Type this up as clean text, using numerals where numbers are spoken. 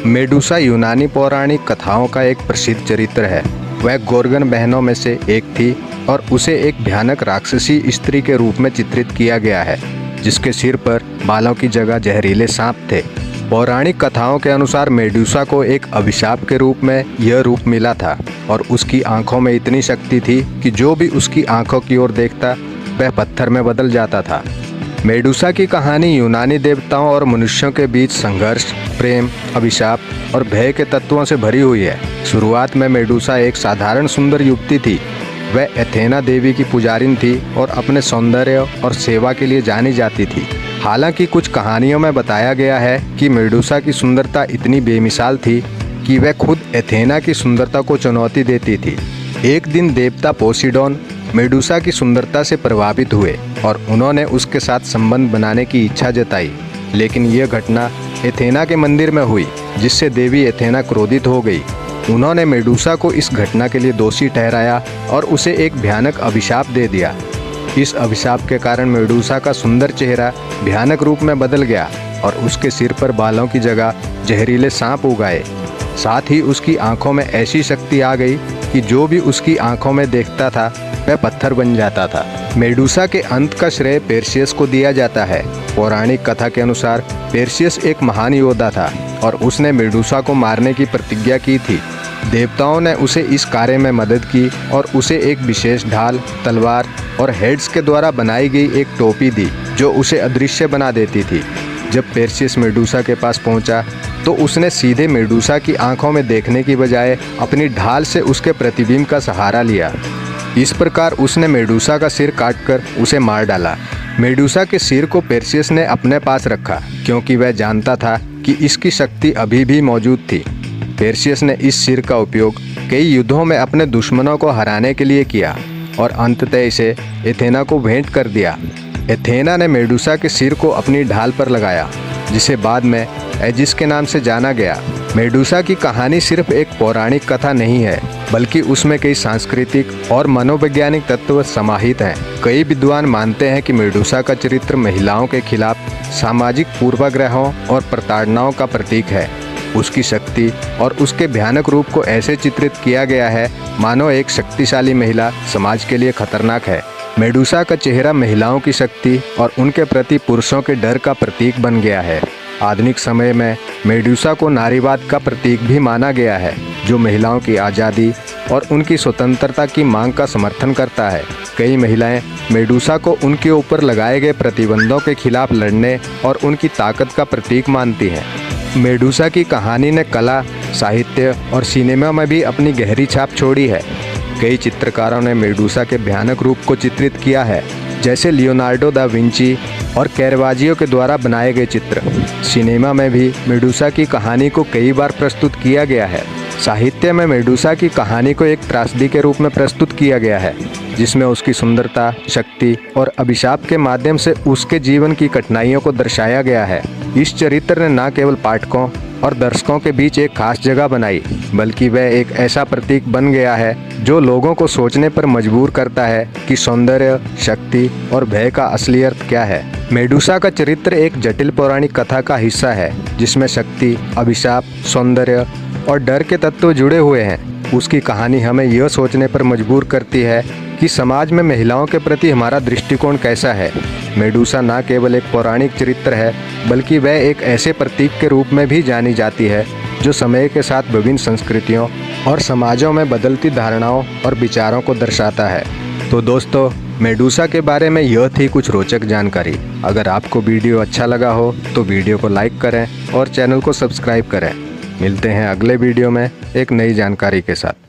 Medusa यूनानी पौराणिक कथाओं का एक प्रसिद्ध चरित्र है। वह गोर्गन बहनों में से एक थी और उसे एक भयानक राक्षसी स्त्री के रूप में चित्रित किया गया है, जिसके सिर पर बालों की जगह जहरीले सांप थे। पौराणिक कथाओं के अनुसार मेडुसा को एक अभिशाप के रूप में यह रूप मिला था और उसकी आंखों में इतनी शक्ति थी कि जो भी उसकी आंखों की ओर देखता वह पत्थर में बदल जाता था। मेडुसा की कहानी यूनानी देवताओं और मनुष्यों के बीच संघर्ष, प्रेम, अभिशाप और भय के तत्वों से भरी हुई है। शुरुआत में मेडुसा एक साधारण सुंदर युवती थी। वह एथेना देवी की पुजारिन थी और अपने सौंदर्य और सेवा के लिए जानी जाती थी। हालांकि कुछ कहानियों में बताया गया है कि मेडुसा की सुंदरता इतनी बेमिसाल थी कि वह खुद एथेना की सुंदरता को चुनौती देती थी। एक दिन देवता पोसीडोन मेडुसा की सुंदरता से प्रभावित हुए और उन्होंने उसके साथ संबंध बनाने की इच्छा जताई, लेकिन यह घटना एथेना के मंदिर में हुई, जिससे देवी एथेना क्रोधित हो गई। उन्होंने मेडुसा को इस घटना के लिए दोषी ठहराया और उसे एक भयानक अभिशाप दे दिया। इस अभिशाप के कारण मेडुसा का सुंदर चेहरा भयानक रूप में बदल गया और उसके सिर पर बालों की जगह जहरीले सांप उग आए। साथ ही उसकी आंखों में ऐसी शक्ति आ गई कि जो भी उसकी आंखों में देखता था वह पत्थर बन जाता था। मेडुसा के अंत का श्रेय पेर्सियस को दिया जाता है। पौराणिक कथा के अनुसार पेर्सियस एक महान योद्धा था और उसने मेडुसा को मारने की प्रतिज्ञा की थी। देवताओं ने उसे इस कार्य में मदद की और उसे एक विशेष ढाल, तलवार और हेड्स के द्वारा बनाई गई एक टोपी दी, जो उसे अदृश्य बना देती थी। जब पेर्सियस मेडुसा के पास पहुंचा तो उसने सीधे मेडुसा की आंखों में देखने की बजाय अपनी ढाल से उसके प्रतिबिंब का सहारा लिया। इस प्रकार उसने मेडुसा का सिर काटकर उसे मार डाला। मेडुसा के सिर को पेर्सियस ने अपने पास रखा, क्योंकि वह जानता था कि इसकी शक्ति अभी भी मौजूद थी। पेर्सियस ने इस सिर का उपयोग कई युद्धों में अपने दुश्मनों को हराने के लिए किया और अंततः इसे एथेना को भेंट कर दिया। एथेना ने मेडुसा के सिर को अपनी ढाल पर लगाया, जिसे बाद में एजिस के नाम से जाना गया। मेडुसा की कहानी सिर्फ एक पौराणिक कथा नहीं है, बल्कि उसमें कई सांस्कृतिक और मनोवैज्ञानिक तत्व समाहित हैं। कई विद्वान मानते हैं कि मेडुसा का चरित्र महिलाओं के खिलाफ सामाजिक पूर्वाग्रहों और प्रताड़नाओं का प्रतीक है। उसकी शक्ति और उसके भयानक रूप को ऐसे चित्रित किया गया है मानो एक शक्तिशाली महिला समाज के लिए खतरनाक है। मेडुसा का चेहरा महिलाओं की शक्ति और उनके प्रति पुरुषों के डर का प्रतीक बन गया है। आधुनिक समय में मेडुसा को नारीवाद का प्रतीक भी माना गया है, जो महिलाओं की आज़ादी और उनकी स्वतंत्रता की मांग का समर्थन करता है। कई महिलाएं मेडुसा को उनके ऊपर लगाए गए प्रतिबंधों के खिलाफ लड़ने और उनकी ताकत का प्रतीक मानती हैं। मेडुसा की कहानी ने कला, साहित्य और सिनेमा में भी अपनी गहरी छाप छोड़ी है। कई चित्रकारों ने मेडुसा के भयानक रूप को चित्रित किया है, जैसे लियोनार्डो दा विंची और कैरवाजियो के द्वारा बनाए गए चित्र। सिनेमा में भी मेडुसा की कहानी को कई बार प्रस्तुत किया गया है। साहित्य में मेडुसा की कहानी को एक त्रासदी के रूप में प्रस्तुत किया गया है, जिसमें उसकी सुंदरता, शक्ति और अभिशाप के माध्यम से उसके जीवन की कठिनाइयों को दर्शाया गया है। इस चरित्र ने न केवल पाठकों और दर्शकों के बीच एक खास जगह बनाई, बल्कि वह एक ऐसा प्रतीक बन गया है जो लोगों को सोचने पर मजबूर करता है कि सौंदर्य, शक्ति और भय का असली अर्थ क्या है। मेडुसा का चरित्र एक जटिल पौराणिक कथा का हिस्सा है, जिसमें शक्ति, अभिशाप, सौंदर्य और डर के तत्व जुड़े हुए हैं। उसकी कहानी हमें यह सोचने पर मजबूर करती है कि समाज में महिलाओं के प्रति हमारा दृष्टिकोण कैसा है। मेडुसा न केवल एक पौराणिक चरित्र है, बल्कि वह एक ऐसे प्रतीक के रूप में भी जानी जाती है जो समय के साथ विभिन्न संस्कृतियों और समाजों में बदलती धारणाओं और विचारों को दर्शाता है। तो दोस्तों, मेडुसा के बारे में यह थी कुछ रोचक जानकारी। अगर आपको वीडियो अच्छा लगा हो तो वीडियो को लाइक करें और चैनल को सब्सक्राइब करें। मिलते हैं अगले वीडियो में एक नई जानकारी के साथ।